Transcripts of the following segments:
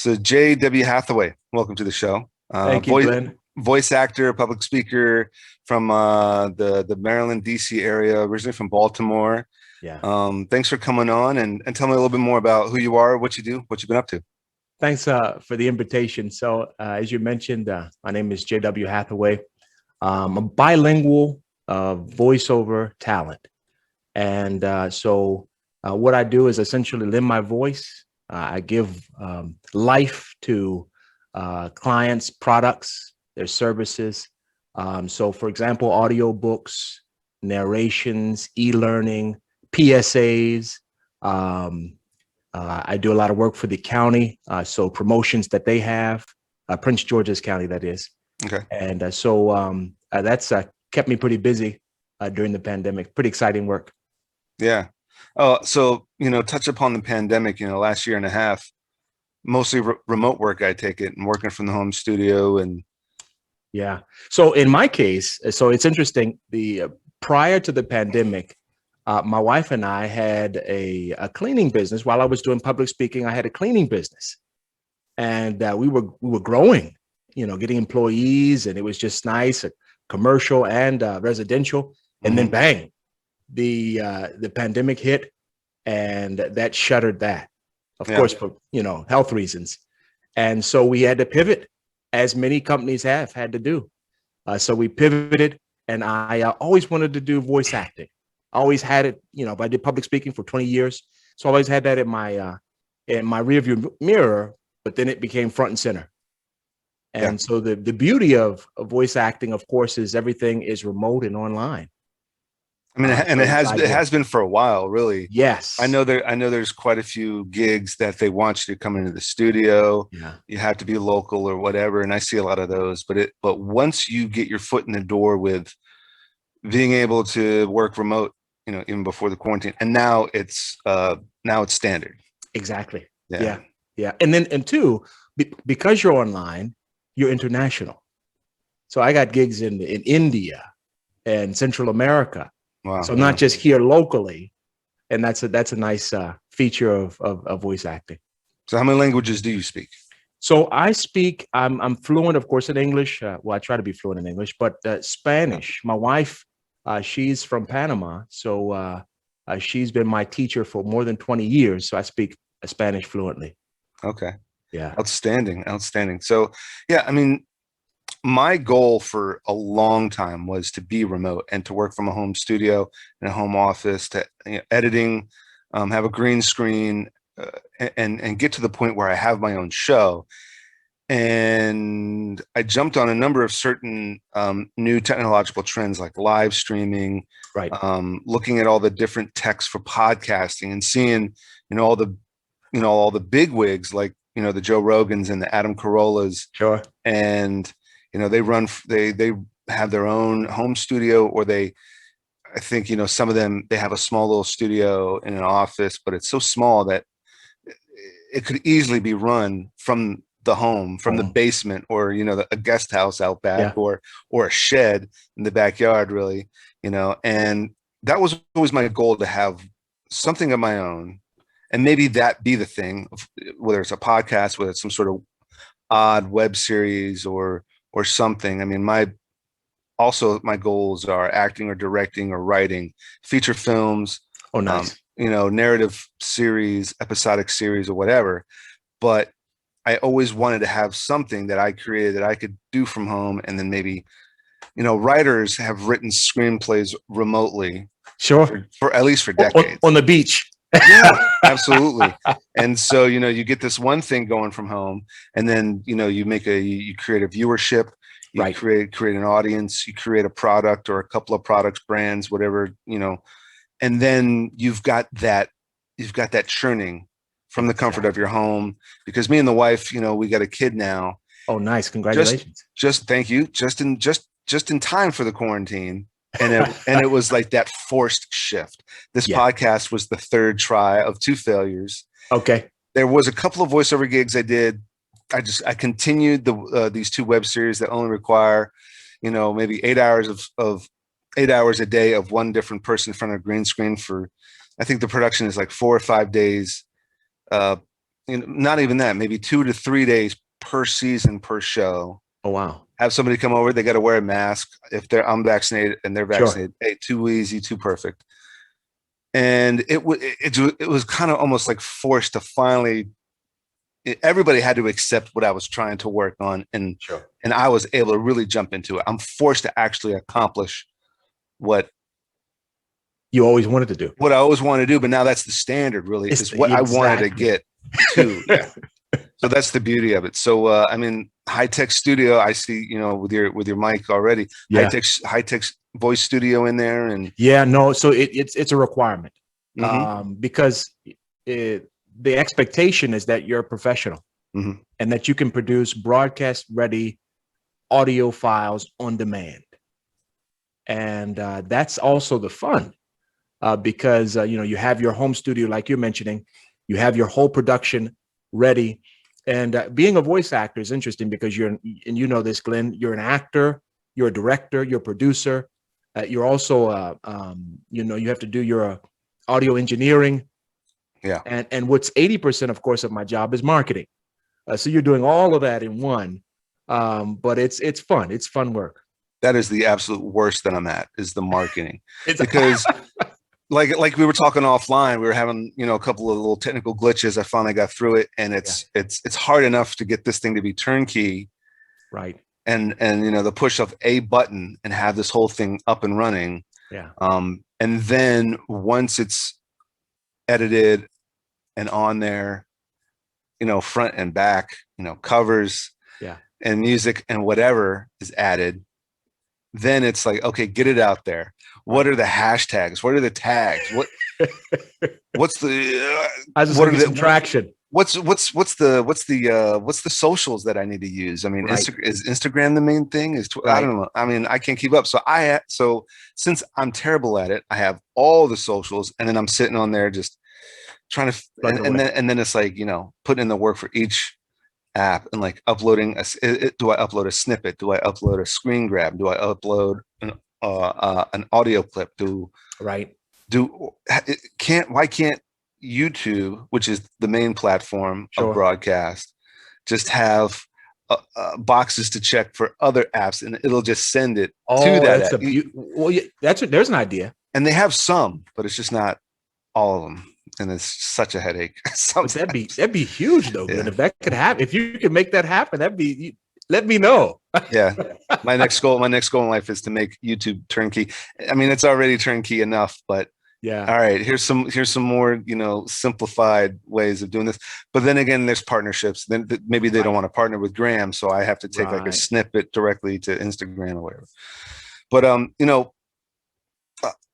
So J.W. Hathaway, welcome to the show. Thank you, Glenn. Voice actor, public speaker from the Maryland, D.C. area, originally from Baltimore. Yeah. Thanks for coming on and tell me a little bit more about who you are, what you do, what you've been up to. Thanks for the invitation. So as you mentioned, my name is J.W. Hathaway. I'm a bilingual voiceover talent. And so what I do is essentially lend my voice. I give life to clients, products, their services. So for example, audiobooks, narrations, e-learning, PSAs. I do a lot of work for the county. So promotions that they have, Prince George's County, that is. Okay. And so that's kept me pretty busy during the pandemic. Pretty exciting work. Yeah. Oh, so, touch upon the pandemic, last year and a half, mostly remote work, I take it, and working from the home studio. And yeah. So in my case, so it's interesting, prior to the pandemic, my wife and I had a cleaning business. While I was doing public speaking, I had a cleaning business, and we were growing, getting employees, and it was just nice, commercial and residential. And then bang, the pandemic hit, and that shuttered that, of course, for health reasons. And so we had to pivot, as many companies have had to do. So we pivoted, and I always wanted to do voice acting. I always had it, I did public speaking for 20 years. So I always had that in my rearview mirror, but then it became front and center. And so the beauty of voice acting, of course, is everything is remote and online. I mean, and it has been for a while, really. Yes. I know there's quite a few gigs that they want you to come into the studio. Yeah. You have to be local or whatever. And I see a lot of those, but once you get your foot in the door with being able to work remote, even before the quarantine, and now it's standard. Exactly. Yeah. And two, because you're online, you're international. So I got gigs in India and Central America. Wow. So not just here locally, and that's a nice feature of voice acting. So how many languages do you speak? So I'm fluent, of course, in English. Well, I try to be fluent in English, but Spanish. My wife, she's from Panama, so she's been my teacher for more than 20 years. So I speak Spanish fluently. Okay. Yeah. Outstanding. So, yeah, I mean, my goal for a long time was to be remote and to work from a home studio and a home office, to editing, have a green screen, and get to the point where I have my own show. And I jumped on a number of certain new technological trends like live streaming, right? Looking at all the different techs for podcasting and seeing, all the big wigs like, the Joe Rogans and the Adam Carollas. Sure. And they have their own home studio, or I think, some of them, they have a small little studio in an office, but it's so small that it could easily be run from the home, from the basement, or, a guest house out back, or a shed in the backyard, really, and that was always my goal, to have something of my own. And maybe that be the thing, whether it's a podcast, whether it's some sort of odd web series or something. I mean, my goals are acting or directing or writing feature films. Oh, nice. Narrative series, episodic series, or whatever. But I always wanted to have something that I created that I could do from home. And then maybe, writers have written screenplays remotely. Sure. For at least for decades. On the beach. Yeah, absolutely. And so, you get this one thing going from home, and then, you create a viewership, you right. create an audience, you create a product or a couple of products, brands, whatever, and then you've got that churning from the comfort of your home. Because me and the wife, we got a kid now. Oh, nice. Congratulations. Just thank you. Just in time for the quarantine. And it was like that forced shift. This podcast was the third try of 2 failures. Okay. There was a couple of voiceover gigs I did. I continued these 2 web series that only require, maybe 8 hours of 8 hours a day of one different person in front of a green screen for, I think the production is like 4 or 5 days not even that, maybe 2 to 3 days per season per show. Oh, wow. Have somebody come over, they got to wear a mask. If I'm vaccinated and they're Sure. vaccinated, hey, too easy, too perfect. And it was kind of almost like forced to finally, everybody had to accept what I was trying to work on. And Sure. and I was able to really jump into it. I'm forced to actually accomplish what You always wanted to do. I always wanted to do, but now that's the standard, really, is what I wanted to get to. Yeah. So that's the beauty of it. So I mean, high tech studio, I see, with your mic already, Yeah. high tech voice studio in there, and Yeah, no. So it's a requirement, Mhm. because the expectation is that you're a professional, Mhm. and that you can produce broadcast ready audio files on demand. And that's also the fun, because you have your home studio, like you're mentioning, you have your whole production ready. And being a voice actor is interesting because and you know this, Glenn, you're an actor, you're a director, you're a producer, you're also you have to do your audio engineering. Yeah. And what's 80%, of course, of my job is marketing. So you're doing all of that in one. But it's fun. It's fun work. That is the absolute worst that I'm at, is the marketing. It's Because like we were talking offline, we were having, a couple of little technical glitches. I finally got through it, and it's hard enough to get this thing to be turnkey, right. and the push of a button and have this whole thing up and running. Yeah. And then once it's edited and on there, front and back, covers, Yeah. and music and whatever is added, then it's like, okay, get it out there. What are the hashtags? What are the tags? What's the I just what want are to get some the traction. what's the socials that I need to use? I mean, Right. Is Instagram the main thing? I Right. don't know. I mean, I can't keep up. So since I'm terrible at it, I have all the socials, and then I'm sitting on there just trying to, Plugging and away. then it's like, putting in the work for each app, and like uploading do I upload a snippet? Do I upload a screen grab? Do I upload an audio clip? Right. Why can't YouTube, which is the main platform of Sure. broadcast, just have boxes to check for other apps, and it'll just send it to Oh, that that's app? well, yeah, there's an idea. And they have some, but it's just not all of them, and it's such a headache But sometimes. that'd be huge though, Glenn. Yeah. If that could happen, if you could make that happen, let me know. Yeah. My next goal in life is to make YouTube turnkey. I mean, it's already turnkey enough, but Yeah. all right, here's some more, simplified ways of doing this. But then again, there's partnerships. Then maybe they don't want to partner with Graham, so I have to take like a Right. snippet directly to Instagram or whatever. But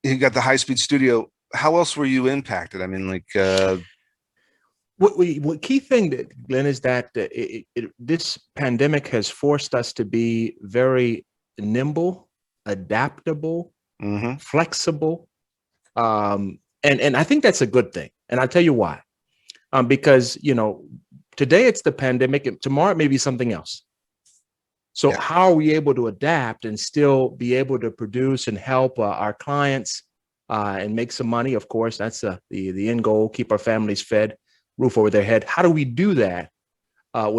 you got the high speed studio. How else were you impacted? I mean, like What key thing, that, Glenn, is that this pandemic has forced us to be very nimble, adaptable, mhm. flexible, and I think that's a good thing. And I'll tell you why. Because today it's the pandemic, and tomorrow it may be something else. So Yeah. how are we able to adapt and still be able to produce and help our clients and make some money? Of course, that's the end goal: keep our families fed, roof over their head. How do we do that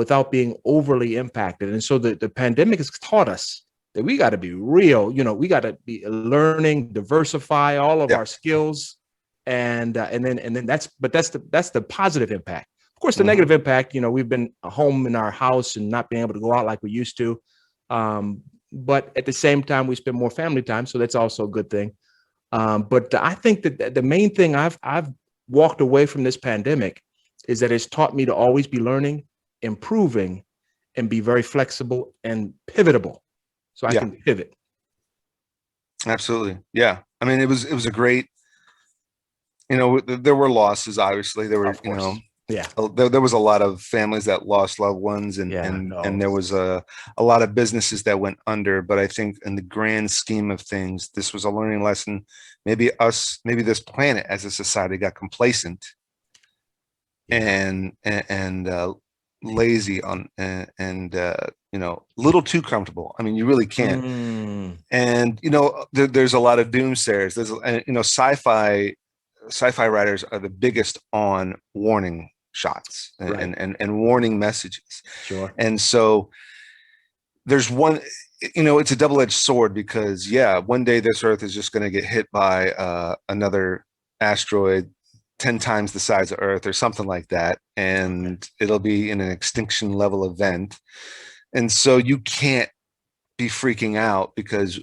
without being overly impacted? And so the pandemic has taught us that we got to be real. We got to be learning, diversify all of Yeah. our skills, and then that's the positive impact. Of course, the Mhm. negative impact, we've been home in our house and not being able to go out like we used to. But at the same time, we spend more family time, so that's also a good thing. But I think that the main thing I've walked away from this pandemic is that it's taught me to always be learning, improving, and be very flexible and pivotable, so I Yeah. can pivot. Absolutely. Yeah. I mean, it was a great, there were losses, obviously. There were, Of course. Yeah. there was a lot of families that lost loved ones, and Yeah, and no. and there was a lot of businesses that went under. But I think in the grand scheme of things, this was a learning lesson. Maybe this planet as a society got complacent and lazy on, and little too comfortable. I mean, you really can't. And there's a lot of doomsayers. There's sci-fi writers are the biggest on warning shots Right. and warning messages. Sure. And so there's one, it's a double-edged sword because one day this Earth is just going to get hit by another asteroid 10 times the size of Earth or something like that. And it'll be in an extinction level event. And so you can't be freaking out because,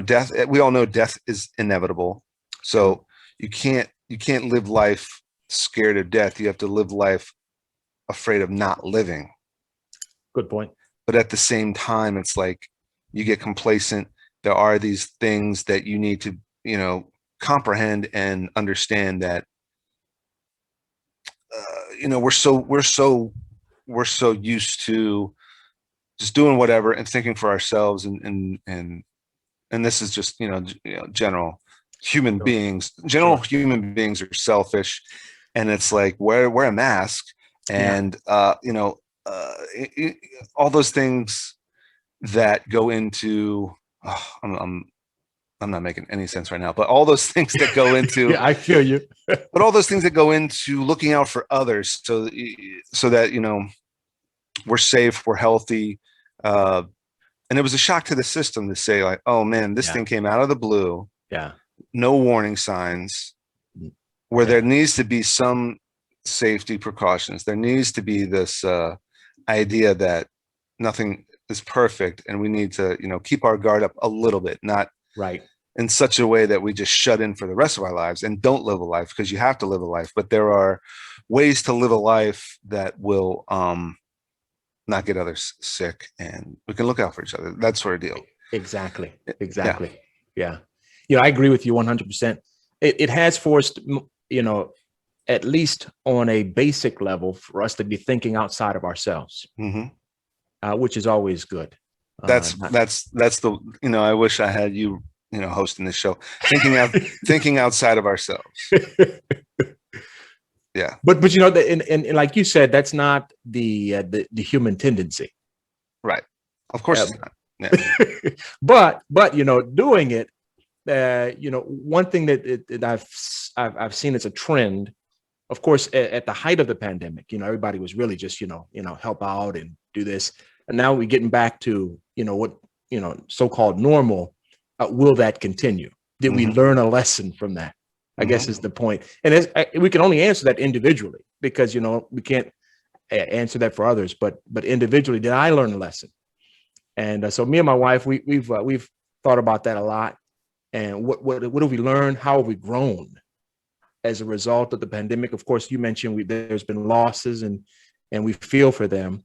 death, we all know death is inevitable. So you can't live life scared of death. You have to live life afraid of not living. Good point. But at the same time, it's like you get complacent. There are these things that you need to, comprehend and understand that, we're so used to just doing whatever and thinking for ourselves. And this is just, general human beings. General human beings are selfish. And it's like, wear a mask and, all those things that go into, I'm not making any sense right now, but all those things that go into, I feel you, but all those things that go into looking out for others so that, we're safe, we're healthy. And it was a shock to the system to say like, oh man, this thing came out of the blue. Yeah. No warning signs where there needs to be some safety precautions. There needs to be this idea that nothing is perfect and we need to, keep our guard up a little bit, not right in such a way that we just shut in for the rest of our lives and don't live a life, because you have to live a life. But there are ways to live a life that will not get others sick, and we can look out for each other. That sort of deal. Exactly. Yeah. I agree with you 100%. It has forced, at least on a basic level, for us to be thinking outside of ourselves, which is always good. That's the, I wish I had you, hosting this show, thinking outside of ourselves. Yeah. But and like you said, that's not the human tendency. Right. Of course it's not. Yeah. but doing it, one thing that I've seen as a trend, of course, at the height of the pandemic, everybody was really just, help out and do this. And now we're getting back to, what, so-called normal. Will that continue? Did we learn a lesson from that? I guess is the point. And we can only answer that individually because, we can't answer that for others, but individually, did I learn a lesson? And so me and my wife, we've thought about that a lot. And what have we learned? How have we grown as a result of the pandemic? Of course, you mentioned there's been losses and we feel for them.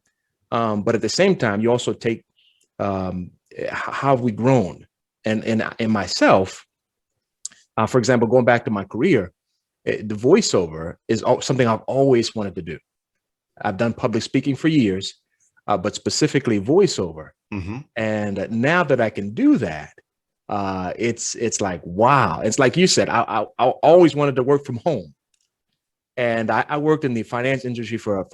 But at the same time, you also take how have we grown? And myself, for example, going back to my career, the voiceover is something I've always wanted to do. I've done public speaking for years, but specifically voiceover. And now that I can do that, it's like, wow. It's like you said, I always wanted to work from home. And I worked in the finance industry for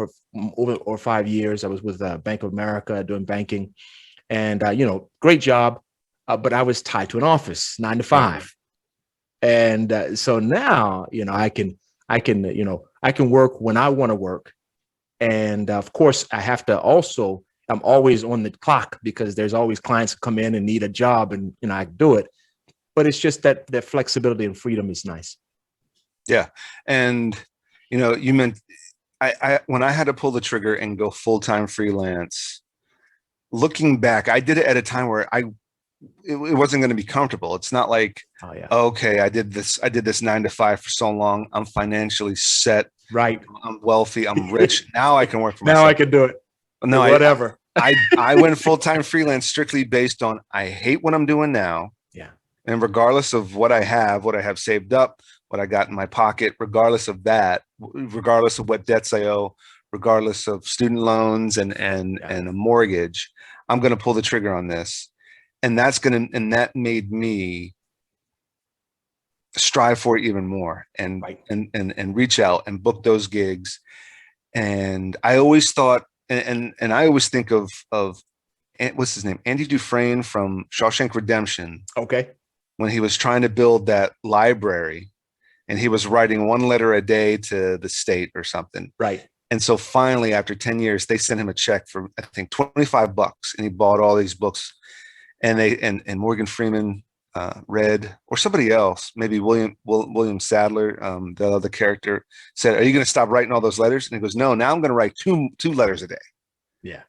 over 5 years. I was with Bank of America doing banking, and great job. But I was tied to an office 9 to 5. And so now, I can work when I want to work. And of course, I'm always on the clock because there's always clients who come in and need a job, and I do it. But it's just that flexibility and freedom is nice. Yeah. And you meant I when I had to pull the trigger and go full-time freelance, looking back, I did it at a time where it wasn't going to be comfortable. It's not like, okay, I did this 9 to 5 for so long. I'm financially set. Right. I'm wealthy. I'm rich. Now I can work for myself. Now I can do it. No, whatever. I went full-time freelance strictly based on, I hate what I'm doing now. Yeah. And regardless of what I have saved up, what I got in my pocket, regardless of that, regardless of what debts I owe, regardless of student loans and a mortgage, I'm going to pull the trigger on this. And that made me strive for it even more and reach out and book those gigs. And I always thought, and I always think of what's his name? Andy Dufresne from Shawshank Redemption. Okay. When he was trying to build that library and he was writing 1 letter a day to the state or something. Right. And so finally, after 10 years, they sent him a check for, I think, $25, and he bought all these books. And and Morgan Freeman read, or somebody else, maybe William Sadler, the other character, said, "Are you going to stop writing all those letters?" And he goes, "No, now I'm going to write two letters a day." Yeah.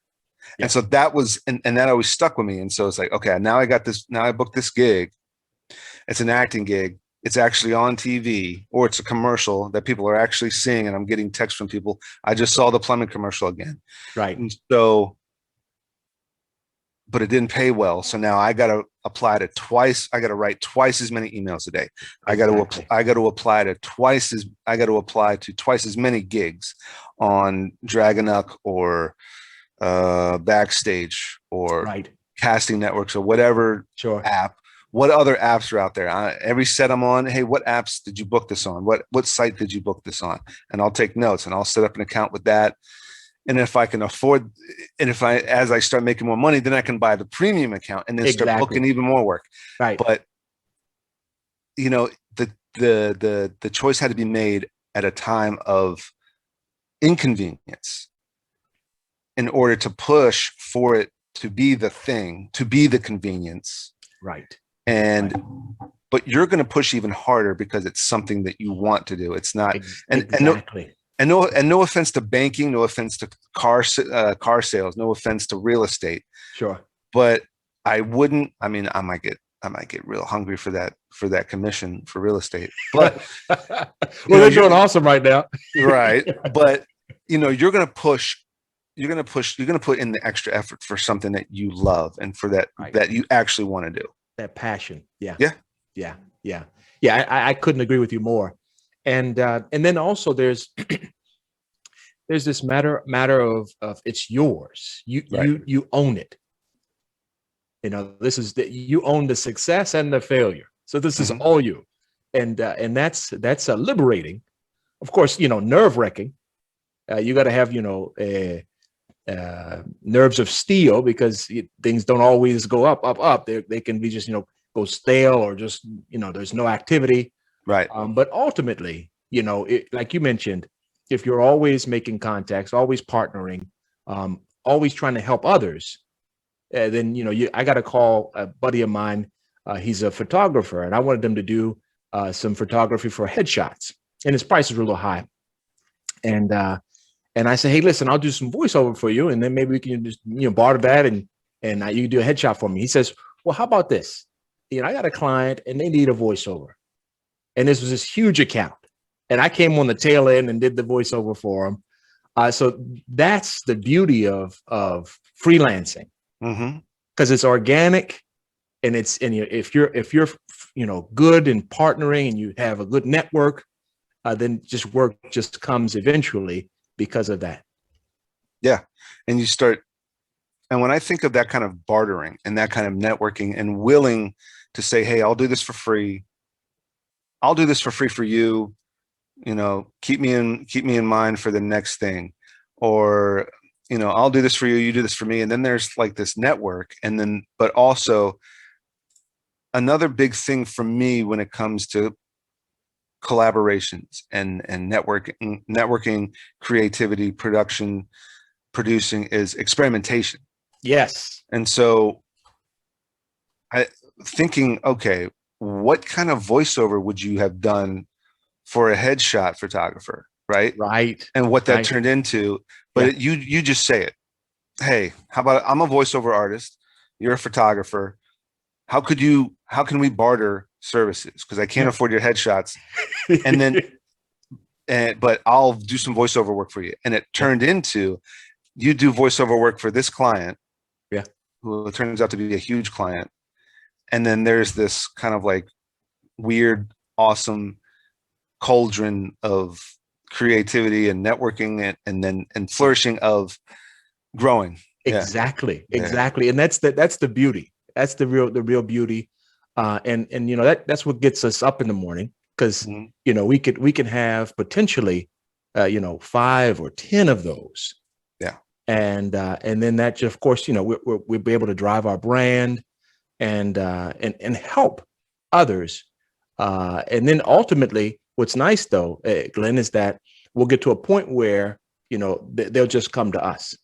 And so that was, and that always stuck with me. And so it's like, okay, now I got this, now I booked this gig. It's an acting gig. It's actually on TV, or it's a commercial that people are actually seeing. And I'm getting texts from people. I just saw the plumbing commercial again. Right. And so, but it didn't pay well. So now I got to apply to twice. I got to write twice as many emails a day. Exactly. I got to apply to twice as many gigs on Dragonuck or Backstage or Right. casting networks or whatever Sure. app. What other apps are out there? Every set I'm on, hey, what apps did you book this on? What site did you book this on? And I'll take notes and I'll set up an account with that. And if I can afford, and as I start making more money, then I can buy the premium account and then start booking even more work. Right. But you know, the choice had to be made at a time of inconvenience in order to push for it to be the thing, to be the convenience. Right. But you're going to push even harder because it's something that you want to do. It's not, Exactly. And no offense to banking, no offense to car sales, no offense to real estate. Sure. But I wouldn't. I mean, I might get real hungry for that commission for real estate. But well, they're doing awesome right now. Right. But you're going to push. You're going to put in the extra effort for something that you love and for that you actually want to do. That passion. Yeah. Yeah. Yeah. Yeah. Yeah. I couldn't agree with you more. And then also there's this matter of it's yours. You own it. This is you own the success and the failure. So this is all you. And that's liberating. Of course, nerve wracking. You got to have, nerves of steel because things don't always go up. They can be just, go stale or just, there's no activity. Right. But ultimately, like you mentioned, if you're always making contacts, always partnering, always trying to help others, then, I got to call a buddy of mine. He's a photographer and I wanted him to do some photography for headshots and his prices were a little high. And I said, hey, listen, I'll do some voiceover for you. And then maybe we can just, barter that and you can do a headshot for me. He says, well, how about this? I got a client and they need a voiceover. And this was this huge account. And I came on the tail end and did the voiceover for him. So that's the beauty of freelancing because it's organic and if you're good in partnering and you have a good network, then work just comes eventually because of that. Yeah. And you start, and when I think of that kind of bartering and that kind of networking and willing to say, hey, I'll do this for free. I'll do this for free for you. Keep me in mind for the next thing, or, I'll do this for you. You do this for me. And then there's like this network. And then, but also another big thing for me when it comes to collaborations and networking, creativity, producing is experimentation. Yes. And so thinking, okay, what kind of voiceover would you have done for a headshot photographer? Right. And what that turned into, but you just say it. Hey, how about I'm a voiceover artist. You're a photographer. How can we barter services? Because I can't afford your headshots. And then, but I'll do some voiceover work for you. And it turned into, you do voiceover work for this client. Yeah. Who turns out to be a huge client. And then there's this kind of like weird, awesome cauldron of creativity and networking and flourishing of growing. Exactly. And that's the beauty. That's the real beauty. And that's what gets us up in the morning because we can have potentially 5 or 10 of those. Yeah. And then that just, of course, we'll be able to drive our brand and help others. And then ultimately what's nice though, Glenn, is that we'll get to a point where they'll just come to us.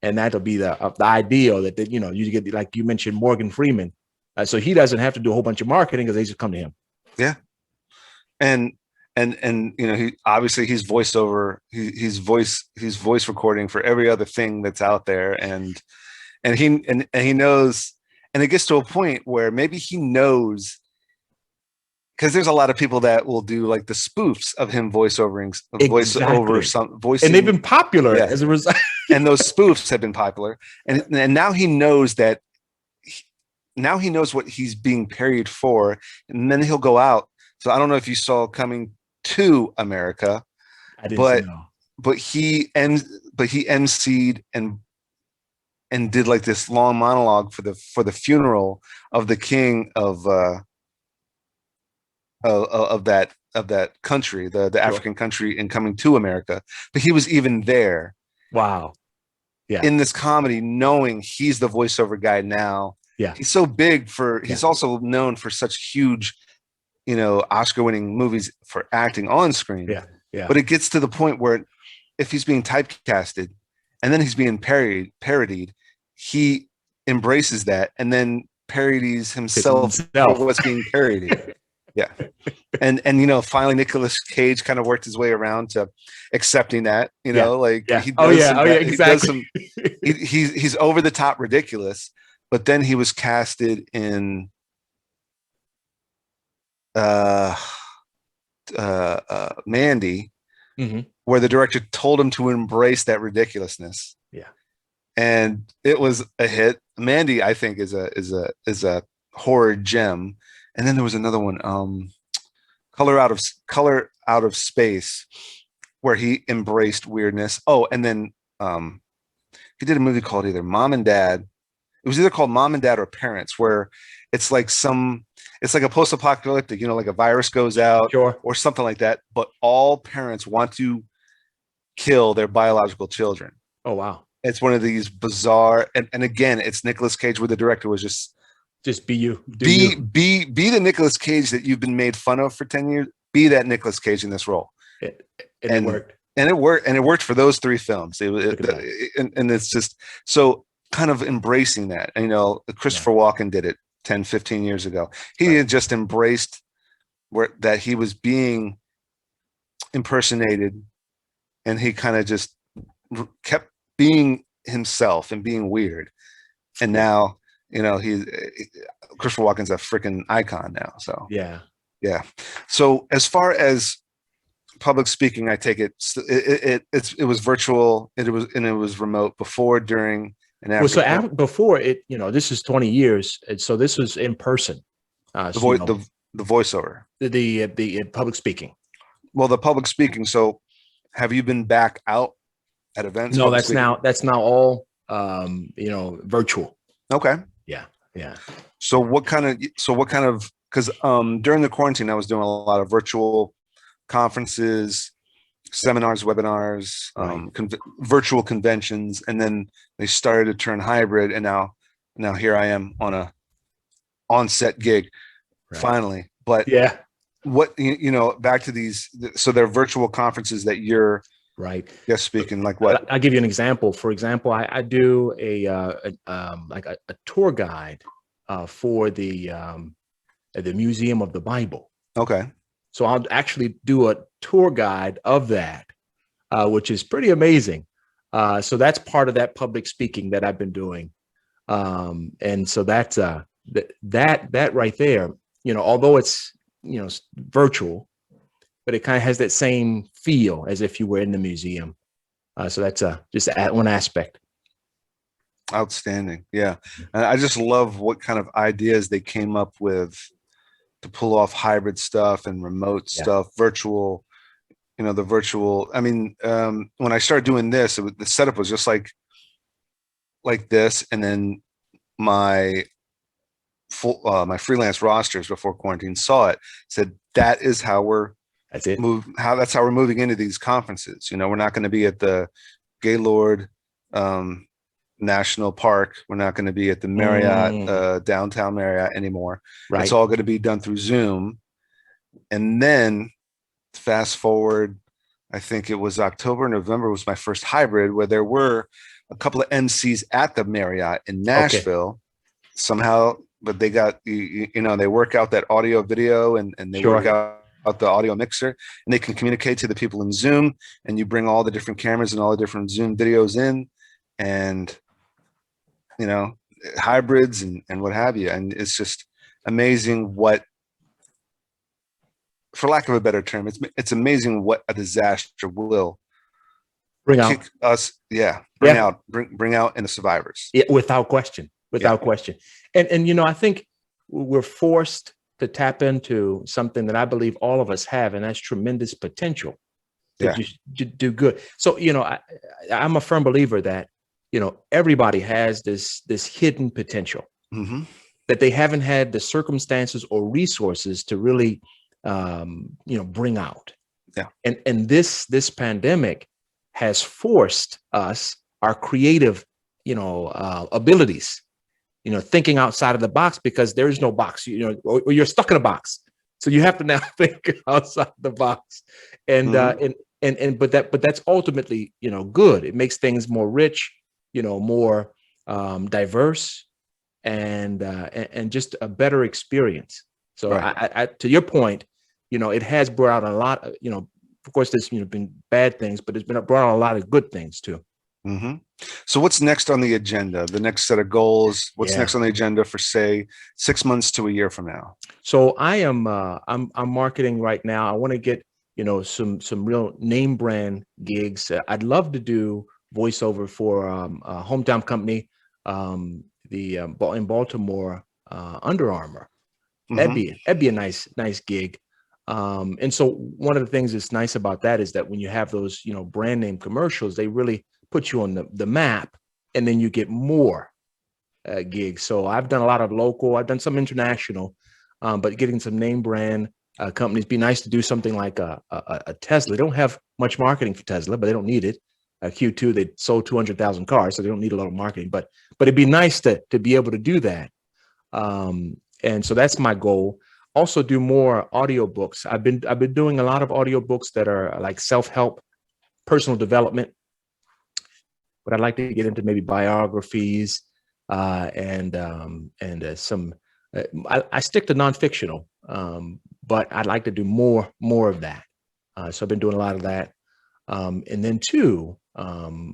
And that'll be the ideal that, you get, like you mentioned, Morgan Freeman. So he doesn't have to do a whole bunch of marketing because they just come to him. Yeah. And he obviously he's voiceover, he's voice recording for every other thing that's out there. And he knows, and it gets to a point where maybe he knows, because there's a lot of people that will do like the spoofs of him voicing, and they've been popular as a result. And those spoofs have been popular, and now he knows that. Now he knows what he's being parodied for, and then he'll go out. So I don't know if you saw Coming to America, I didn't know. But he emceed and did like this long monologue for the funeral of the king of that country, the African country, in Coming to America. But he was even there. Wow. Yeah. In this comedy, knowing he's the voiceover guy now. Yeah. He's so big he's also known for such huge, Oscar-winning movies for acting on screen. Yeah. Yeah. But it gets to the point where if he's being typecasted and then he's being parodied, he embraces that and then parodies himself. For what's being parodied. Yeah. And finally Nicolas Cage kind of worked his way around to accepting that, he does exactly. He's over the top ridiculous, but then he was casted in Mandy, where the director told him to embrace that ridiculousness. Yeah. And it was a hit. Mandy, I think, is a horror gem. And then there was another one, Color Out of Space, where he embraced weirdness. Oh, and then he did a movie called either Mom and Dad. It was either called Mom and Dad or Parents, where it's like a post-apocalyptic, like a virus goes out or something like that. But all parents want to kill their biological children. Oh, wow. It's one of these bizarre, and again, it's Nicolas Cage, where the director was just be you. Be the Nicolas Cage that you've been made fun of for 10 years. Be that Nicolas Cage in this role. It worked. And it worked for those three films. And it's just so kind of embracing that. And, Christopher Walken did it 10, 15 years ago. He had just embraced that he was being impersonated, and he kind of just kept being himself and being weird. And now, Christopher Walken's a freaking icon now. So yeah. So as far as public speaking, I take it was virtual. It was remote before, during, and after. Well, so before it, this is 20 years, and so this was in person. The voiceover, the public speaking. Well, the public speaking. So, have you been back out at events? No, that's now all virtual. Okay. Yeah. So what kind of, because during the quarantine, I was doing a lot of virtual conferences, seminars, webinars, virtual conventions, and then they started to turn hybrid, and now here I am on a on-set gig, finally. But what back to these, so they're virtual conferences that you're guest speaking, like what? I'll give you an example. For example, I do a tour guide for the Museum of the Bible. Okay. So I'll actually do a tour guide of that, which is pretty amazing. So that's part of that public speaking that I've been doing. And so that's that right there, although it's, virtual, but it kind of has that same feel as if you were in the museum. So that's just one aspect. Outstanding. Yeah. And I just love what kind of ideas they came up with to pull off hybrid stuff and remote stuff, virtual, the virtual. I mean, when I started doing this, the setup was just like this. And then my freelance rosters before quarantine saw it, said, that's how we're moving into these conferences. We're not going to be at the Gaylord National Park. We're not going to be at the Marriott, downtown Marriott anymore. It's all going to be done through Zoom. And then fast forward I think it was October, November was my first hybrid, where there were a couple of MCs at the Marriott in Okay. Nashville somehow, but they got, they work out that audio video and they work Sure. out the audio mixer, and they can communicate to the people in Zoom, and you bring all the different cameras and all the different Zoom videos in, and, hybrids and what have you. And it's just amazing what, for lack of a better term, it's amazing what a disaster will Bring out. kick us, Yeah. bring out in the survivors. Yeah, without question, question. And I think we're forced to tap into something that I believe all of us have, and that's tremendous potential to just do good. So, I'm a firm believer that, everybody has this hidden potential Mm-hmm. that they haven't had the circumstances or resources to really, bring out. Yeah. And this pandemic has forced us, our creative, abilities, thinking outside of the box, because there is no box, or you're stuck in a box. So you have to now think outside the box. And, but that's ultimately, good. It makes things more rich, more diverse, and just a better experience. So Right. I to your point, it has brought out a lot of, of course, there's been bad things, but it's brought out a lot of good things too. Mm-hmm. So what's next on the agenda? The next set of goals? What's next on the agenda for, say, 6 months to a year from now? So I am I'm marketing right now. I want to get some real name brand gigs. I'd love to do voiceover for a hometown company, in Baltimore, Under Armour. Mm-hmm. That'd be a nice gig. And so one of the things that's nice about that is that when you have those, brand name commercials, they really put you on the map, and then you get more gigs. So I've done a lot of local, I've done some international, but getting some name brand companies. Be nice to do something like a Tesla. They don't have much marketing for Tesla, but they don't need it. Q2, they sold 200,000 cars, so they don't need a lot of marketing. But it'd be nice to be able to do that. And so that's my goal. Also do more audiobooks. I've been doing a lot of audiobooks that are like self-help, personal development, but I'd like to get into maybe biographies, and some. I stick to non-fictional, but I'd like to do more of that. So I've been doing a lot of that, and then two,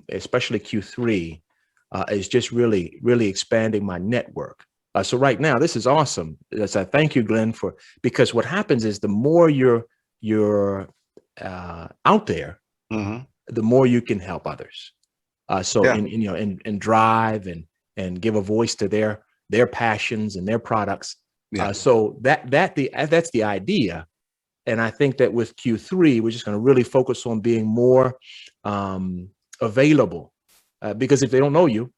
especially Q3, is just really expanding my network. So right now, this is awesome. So thank you, Glenn, because what happens is the more you're out there, Mm-hmm. the more you can help others. So and drive and give a voice to their passions and their products. So that's the idea. And I think that with Q3, we're just going to really focus on being more available, because if they don't know you,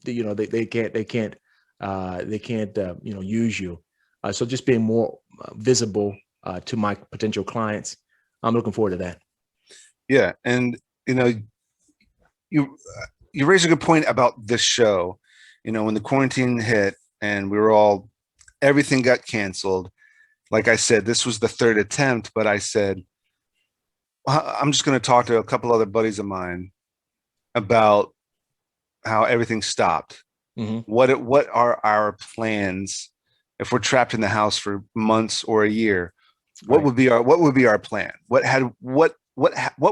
they can't use you. So just being more visible to my potential clients. I'm looking forward to that. Yeah. And, you raise a good point about this show. When the quarantine hit and everything got canceled, like I said, this was the third attempt, but I said, I'm just going to talk to a couple other buddies of mine about how everything stopped. Mm-hmm. What are our plans if we're trapped in the house for months or a year? What would be our plan? What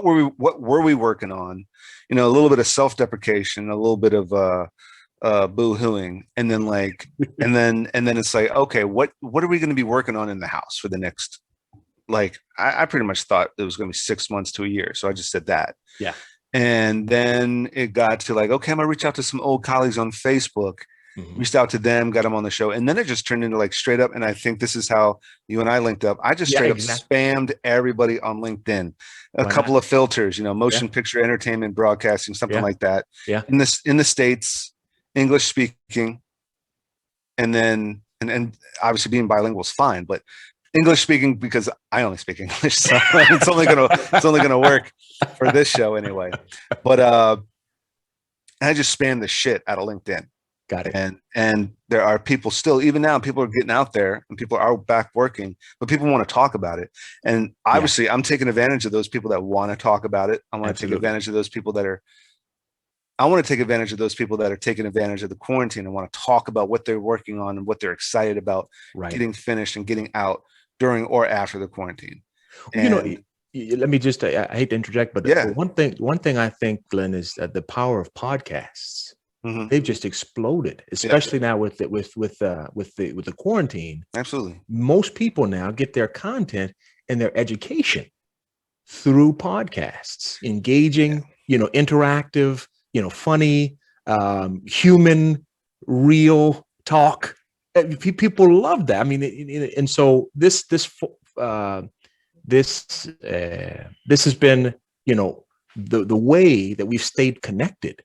were we working on? A little bit of self-deprecation, a little bit of boo-hooing, and then and then it's like, okay, what are we going to be working on in the house for the next, I pretty much thought it was going to be 6 months to a year, so I just said that. Yeah. And then it got to okay, I'm gonna reach out to some old colleagues on Facebook. Mm-hmm. Reached out to them, got them on the show, and then it just turned into straight up. And I think this is how you and I linked up. I just straight up spammed everybody on LinkedIn, couple of filters, motion picture entertainment broadcasting, something like that. Yeah. In the States, English speaking, and then and obviously being bilingual is fine, but English speaking, because I only speak English, so it's only gonna work for this show anyway. But I just spammed the shit out of LinkedIn. Got it. And there are people still, even now, people are getting out there and people are back working, but people want to talk about it. And obviously, I'm taking advantage of those people that want to talk about it. I want to take advantage of those people that are. I want to take advantage of those people that are taking advantage of the quarantine and want to talk about what they're working on and what they're excited about getting finished and getting out during or after the quarantine. And let me just, I hate to interject, but one thing I think, Glenn, is that the power of podcasts. They've just exploded, especially now with the quarantine. Absolutely. Most people now get their content and their education through podcasts, engaging, interactive, funny, human, real talk. People love that. I mean, and so this has been, the way that we've stayed connected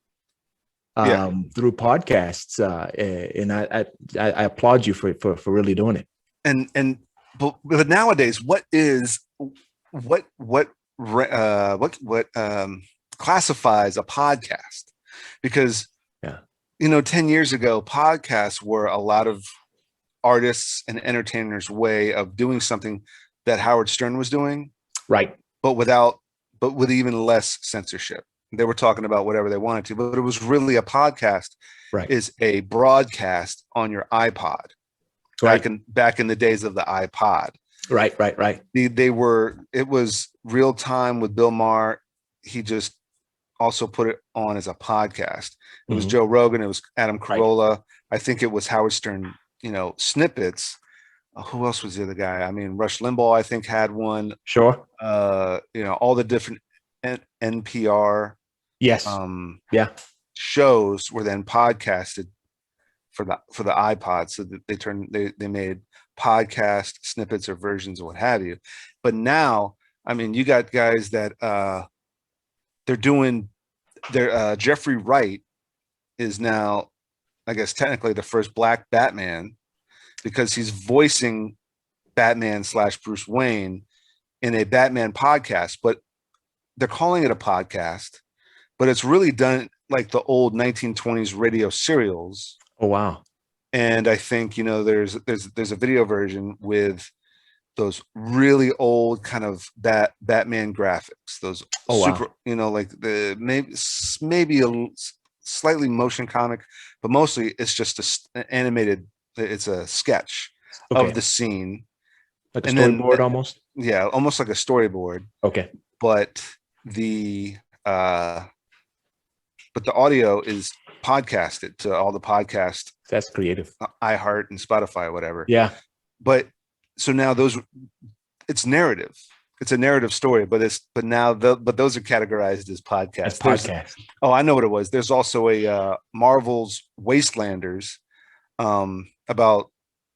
through podcasts. And I applaud you for really doing it. But nowadays, what classifies a podcast? Because 10 years ago, podcasts were a lot of artists and entertainers' way of doing something that Howard Stern was doing, right? But with even less censorship. They were talking about whatever they wanted to, but it was really a podcast. Right. Is a broadcast on your iPod. Right. Back in the days of the iPod. Right. It was real time with Bill Maher. He just also put it on as a podcast. It was Joe Rogan. It was Adam Carolla. Right. I think it was Howard Stern, snippets. Who else was the other guy? I mean, Rush Limbaugh, I think, had one. Sure. All the different NPR shows were then podcasted for the iPod, so that they made podcast snippets or versions or what have you. But now, I mean, you got guys that they're doing Jeffrey Wright is now, I guess, technically the first Black Batman, because he's voicing Batman / Bruce Wayne in a Batman podcast, but they're calling it a podcast, but it's really done like the old 1920s radio serials. Oh, wow. And I think, there's a video version with those really old kind of Batman graphics, those super, like the maybe a slightly motion comic, but mostly it's just an animated, it's a sketch of the scene. Like a storyboard almost? Yeah, almost like a storyboard. Okay. But the audio is podcasted to all the podcast. That's creative. iHeart and Spotify, whatever. Yeah. But so now it's narrative. It's a narrative story, but those are categorized as podcasts. I know what it was. There's also a Marvel's Wastelanders about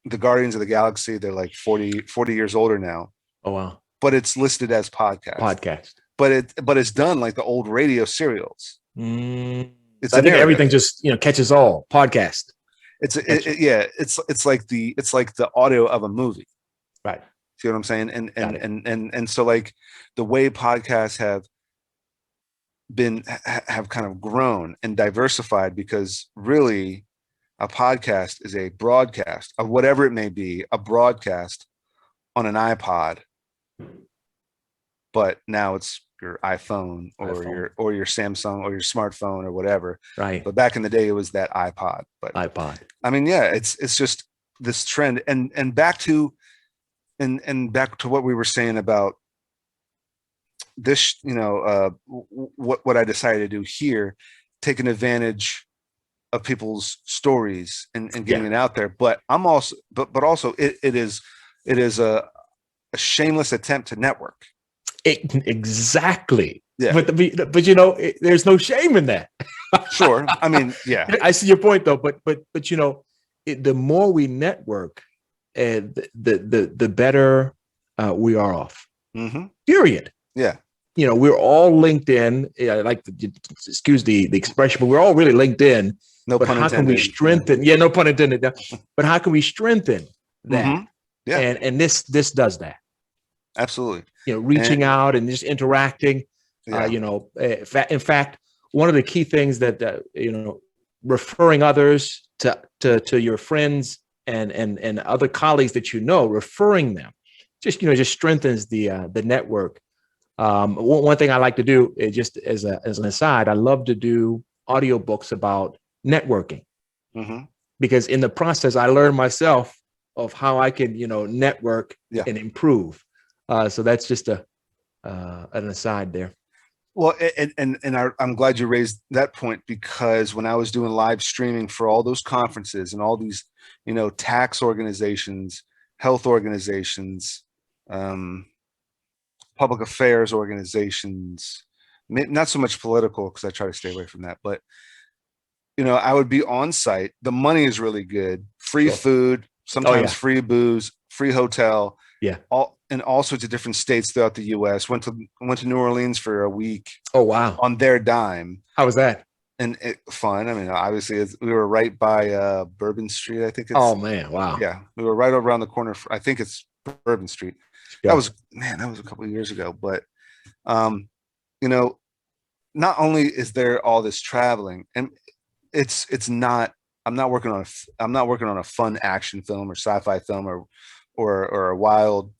the Guardians of the Galaxy. They're like 40 years older now. Oh, wow. But it's listed as podcast. But it's done like the old radio serials. I think everything just catches all podcast. It's like the audio of a movie. Right. See what I'm saying? And so like the way podcasts have kind of grown and diversified, because really a podcast is a broadcast of whatever it may be, a broadcast on an iPod, but now it's your iPhone or your Samsung or your smartphone or whatever. Right. But back in the day, it was that iPod. But iPod. I mean, yeah, it's just this trend, and back to what we were saying about this, what I decided to do here, taking advantage of people's stories and getting it out there. But I'm also, but also it is a shameless attempt to network. Exactly. Yeah. But there's no shame in that. Sure. I mean, yeah. I see your point though. But the more we network, the better we are off. Mm-hmm. Period. Yeah. We're all linked in. Excuse the expression, but we're all really linked in. No but pun how intended. can we strengthen? Yeah, no pun intended. But how can we strengthen that? Mm-hmm. Yeah. And this does that. Absolutely. Reaching out and just interacting. Yeah. In fact, one of the key things that referring others to your friends and other colleagues that you know, referring them, just strengthens the network. One thing I like to do is, just as an aside, I love to do audiobooks about networking, because in the process I learn myself of how I can network and improve. So that's just an aside there. Well, I'm glad you raised that point, because when I was doing live streaming for all those conferences and all these, tax organizations, health organizations, public affairs organizations, not so much political, because I try to stay away from that, but I would be on site. The money is really good, free food, sometimes free booze, free hotel, all in all sorts of different states throughout the US. Went to New Orleans for a week. Oh, wow. On their dime. How was that? And fun. I mean, obviously we were right by Bourbon Street. I think it's, oh man, wow. Yeah, we were right around the corner. I think it's Bourbon Street. That was a couple of years ago. But not only is there all this traveling, and it's not, I'm not working on a fun action film or sci-fi film or a wild,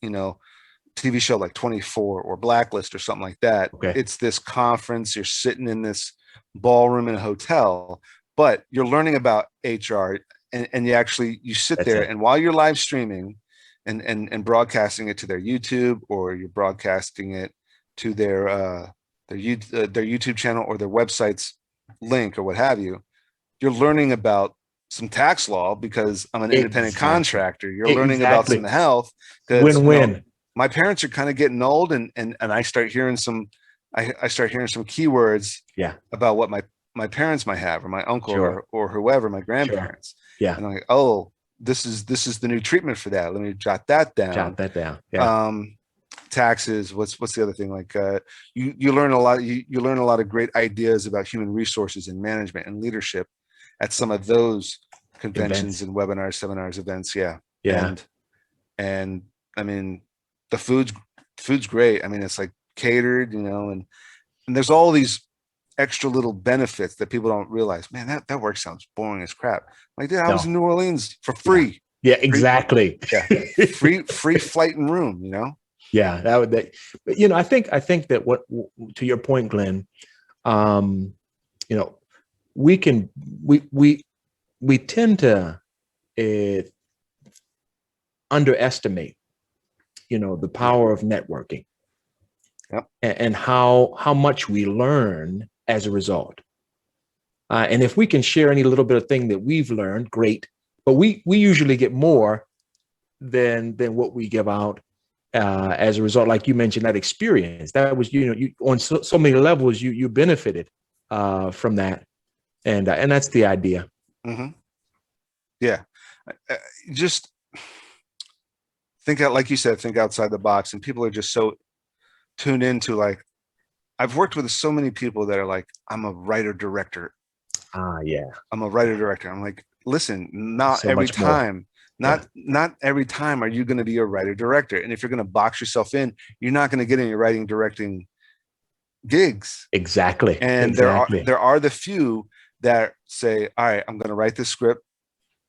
TV show like 24 or Blacklist or something like that. It's this conference. You're sitting in this ballroom in a hotel, but you're learning about HR, and you sit there, and while you're live streaming and broadcasting it to their YouTube, or you're broadcasting it to their YouTube channel or their website's link or what have you, you're learning about some tax law, because I'm an independent contractor. You're learning about some health. Win-win. My parents are kind of getting old, and I start hearing some keywords about what my parents might have, or my uncle or whoever, my grandparents. And I'm like, oh, this is the new treatment for that. Let me jot that down. Taxes. What's the other thing? Like you learn a lot. You learn a lot of great ideas about human resources and management and leadership at some of those conventions and webinars, seminars, events. And I mean, the food's great. I mean, it's like catered, and there's all these extra little benefits that people don't realize. Man, that work sounds boring as crap. Like, dude, I was in New Orleans for free. Yeah, exactly. Free flight and room, Yeah, but I think that what, to your point, Glenn, we tend to underestimate, the power of networking, and how much we learn as a result. And if we can share any little bit of thing that we've learned, great. But we usually get more than what we give out as a result. Like you mentioned, that experience, that was, you on so many levels, you benefited from that, and that's the idea. Yeah, just think out, like you said, think outside the box, and people are just so tuned into, like, I've worked with so many people that are like, I'm a writer director. I'm a writer director. I'm like, listen, not so every time. Not every time are you going to be a writer director. And if you're going to box yourself in, you're not going to get any writing directing gigs. Exactly. And there are the few that say, all right, I'm going to write this script,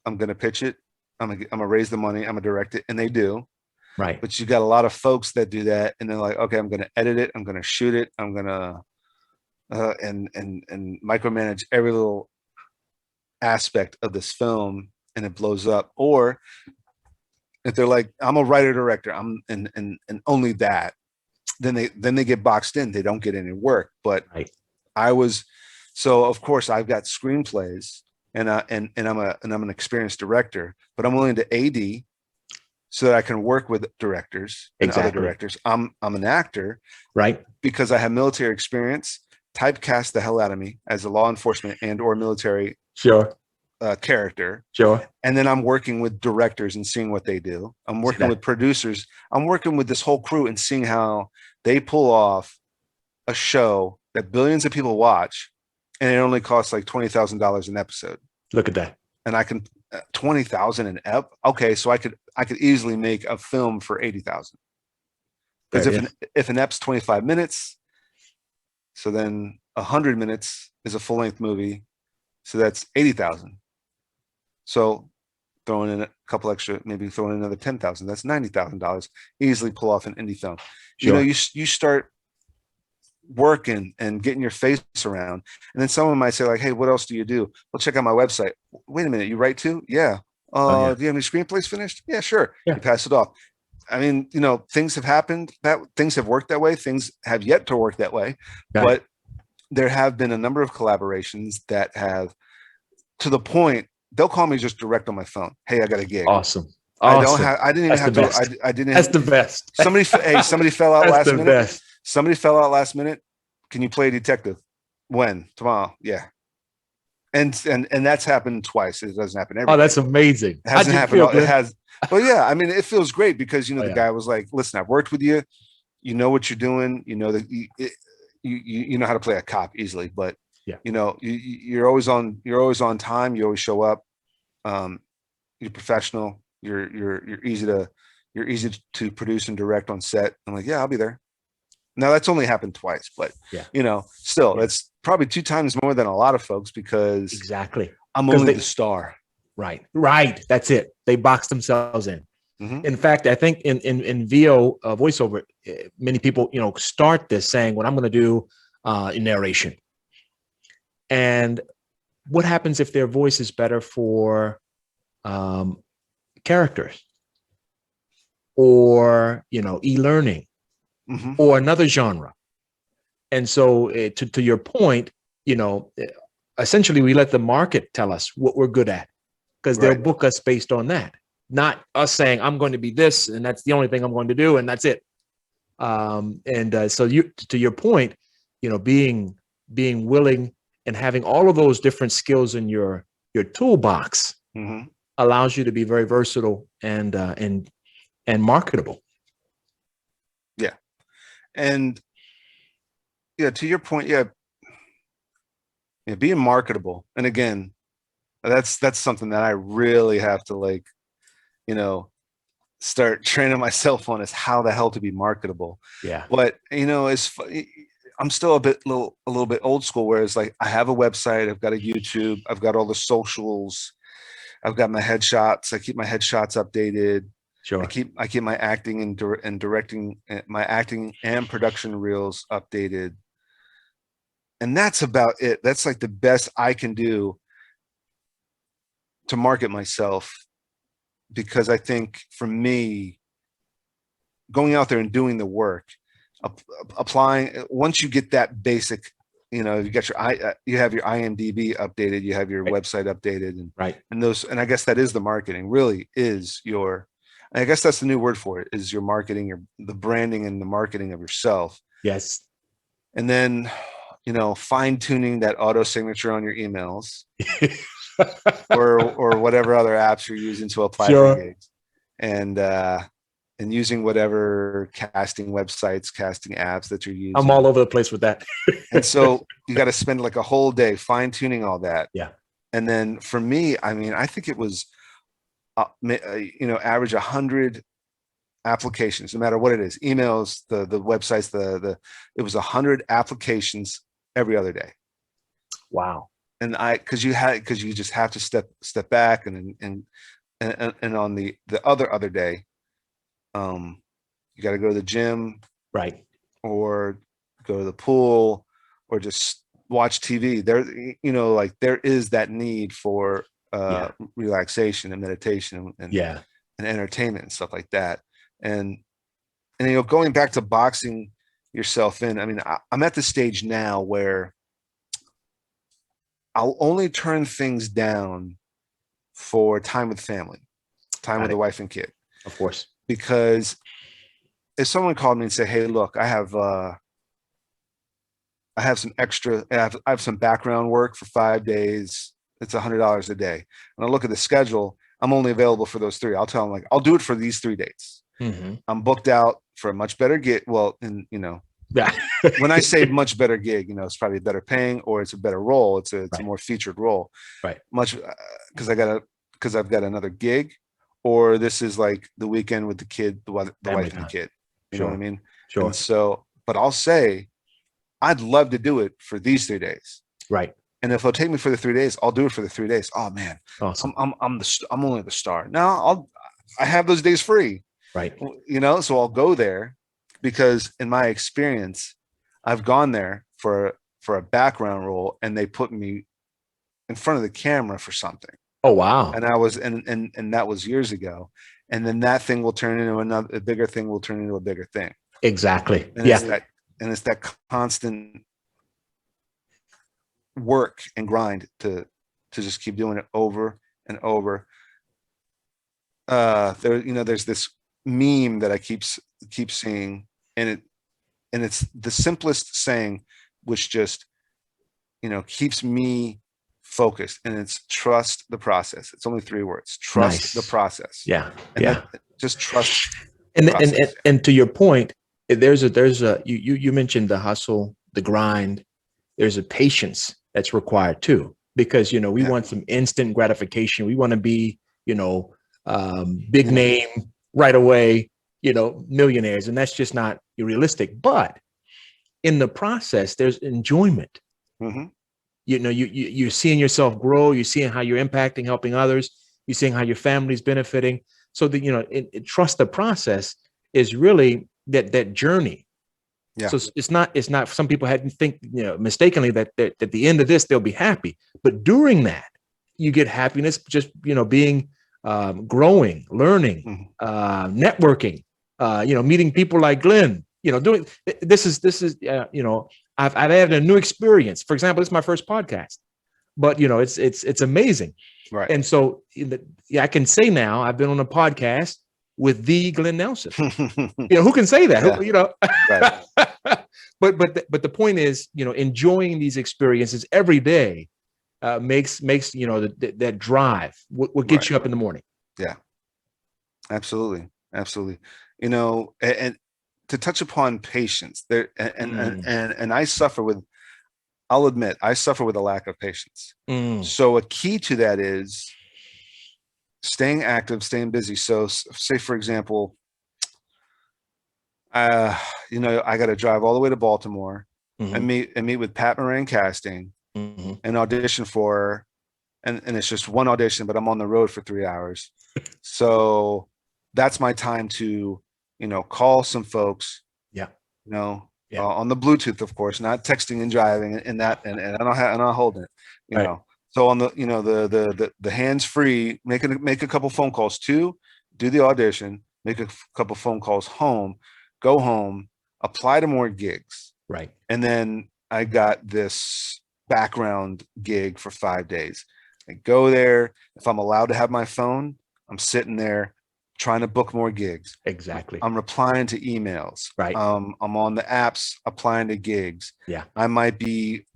I'm going to pitch it, I'm going to raise the money, I'm going to direct it, and they do. Right. But you got a lot of folks that do that, and they're like, okay, I'm going to edit it, I'm going to shoot it, I'm going to and micromanage every little aspect of this film, and it blows up. Or if they're like, I'm a writer director, I'm and only that, then they get boxed in. They don't get any work. But so of course I've got screenplays, and I'm an experienced director, but I'm willing to AD so that I can work with directors and other directors. I'm an actor, right? Because I have military experience. Typecast the hell out of me as a law enforcement and or military character. And then I'm working with directors and seeing what they do. I'm working with producers. I'm working with this whole crew and seeing how they pull off a show that billions of people watch, and it only costs like $20,000 an episode. Look at that. And I can 20,000 an ep. Okay, so I could easily make a film for 80,000. Because if an ep's 25 minutes, so then 100 minutes is a full-length movie. So that's 80,000. So throwing in a couple extra, maybe throwing in another 10,000, that's $90,000. Easily pull off an indie film. You know, you start working and getting your face around, and then someone might say like, hey, what else do you do? Well, check out my website. Wait a minute, you write too? Yeah. Yeah. Do you have any screenplays finished? Yeah, sure. Yeah. You pass it off. I mean, you know, things have happened, that things have worked that way, things have yet to work that way. But there have been a number of collaborations that have, to the point, they'll call me just direct on my phone. Hey, I got a gig. Awesome. I didn't even have to. I didn't. That's the best. Somebody fell out last minute. Best. Somebody fell out last minute. Can you play a detective? When? Tomorrow? Yeah. And that's happened twice. It doesn't happen every day. That's amazing. It hasn't happened. It has. But yeah, I mean, it feels great because, you know, the guy was like, listen, I've worked with you. You know what you're doing. You know that you know how to play a cop easily, but you know, you're always on time. You always show up. You're professional. You're easy to produce and direct on set. I'm like, yeah, I'll be there. Now that's only happened twice, but you know, still that's probably 2 times more than a lot of folks because I'm only the star. Right. That's it. They box themselves in. In fact, I think in VO voiceover, many people, you know, start this saying, "What I'm going to do in narration." And what happens if their voice is better for characters, or, you know, e-learning, or another genre? And so, to your point, you know, essentially, we let the market tell us what we're good at, because they'll book us based on that. Not us saying, I'm going to be this, and that's the only thing I'm going to do, and that's it. So to your point, you know, being willing and having all of those different skills in your toolbox allows you to be very versatile and marketable. Yeah. And to your point, being marketable. And again, that's something that I really have to, like, you know, start training myself on, is how the hell to be marketable. But, you know, I'm still a little bit old school, whereas like I have a website, I've got a YouTube, I've got all the socials, I've got my headshots. I keep my headshots updated. I keep my acting and directing, my acting and production reels updated. And that's about it. That's like the best I can do to market myself. Because I think for me, going out there and doing the work, applying, once you get that basic, you know, you got you have your IMDb updated, you have your website updated, and I guess that is the marketing, really is I guess that's the new word for it, is your marketing, the branding and the marketing of yourself. Yes. And then, you know, fine tuning that auto signature on your emails. or whatever other apps you're using to apply for gigs, and using whatever casting websites, casting apps that you're using. I'm all over the place with that. And so you got to spend like a whole day fine tuning all that. Yeah. And then for me, I mean, I think it was, you know, average 100 applications, no matter what it is, emails, the websites, it was 100 applications every other day. Wow. And because you just have to step back, and on the other day, you got to go to the gym, or go to the pool, or just watch TV. There, you know, like there is that need for relaxation and meditation and entertainment and stuff like that. And you know, going back to boxing yourself in, I mean, I'm at the stage now where I'll only turn things down for time with family, time with the wife and kid. Of course. Because if someone called me and said, hey, look, I have some extra, I have some background work for 5 days, it's $100 a day. And I look at the schedule, I'm only available for those 3. I'll tell them, like, I'll do it for these 3 dates. I'm booked out for a much better gig. Well, and you know, when I say much better gig, you know, it's probably better paying, or it's a better role. It's a more featured role. Much because I've got another gig, or this is like the weekend with the kid, the wife and the kid. You know what I mean? Sure. And so, but I'll say, I'd love to do it for these 3 days. And if it'll take me for the 3 days, I'll do it for the 3 days. Oh man, Awesome. I'm only the star. Now I have those days free, Right. so I'll go there because in my experience, I've gone there for a background role and they put me in front of the camera for something. Oh, wow. And I was, and that was years ago. And then that thing will turn into a bigger thing will turn into a bigger thing. Exactly. And it's that constant work and grind to just keep doing it over and over. There's this meme that I keep seeing, and it's the simplest saying, which just, keeps me focused, and it's trust the process. It's only 3 words. Trust the process. Yeah. And yeah. Just trust. And to your point, there's a you mentioned the hustle, the grind. There's a patience that's required too, because we want some instant gratification. We want to be big name right away, millionaires, and that's just not realistic. But in the process, there's enjoyment. Mm-hmm. You're seeing yourself grow. You're seeing how you're impacting, helping others. You're seeing how your family's benefiting. So that trust the process is really that journey. Yeah. So it's not. Some people hadn't think mistakenly that at the end of this they'll be happy, but during that you get happiness just being growing, learning, networking, meeting people like Glenn. Doing this is I've added a new experience. For example, it's my first podcast, but it's amazing. Right. And so I can say now I've been on a podcast with the Glenn Nelson. Who can say that? Yeah. Right. But the point is, enjoying these experiences every day makes that drive what gets you up in the morning. Yeah. Absolutely. And to touch upon patience there, and I'll admit I suffer with a lack of patience. So a key to that is staying active, staying busy. So say, for example, I got to drive all the way to Baltimore and meet with Pat Moran Casting and audition for, and it's just one audition, but I'm on the road for 3 hours. So that's my time to, call some folks, on the Bluetooth, of course, not texting and driving and I'm not holding it, Right. So on the, the hands free, make a couple phone calls to do the audition, make a couple phone calls home, go home, apply to more gigs. Right. And then I got this background gig for 5 days. I go there. If I'm allowed to have my phone, I'm sitting there trying to book more gigs. Exactly. I'm replying to emails. Right. I'm on the apps applying to gigs. Yeah. I might be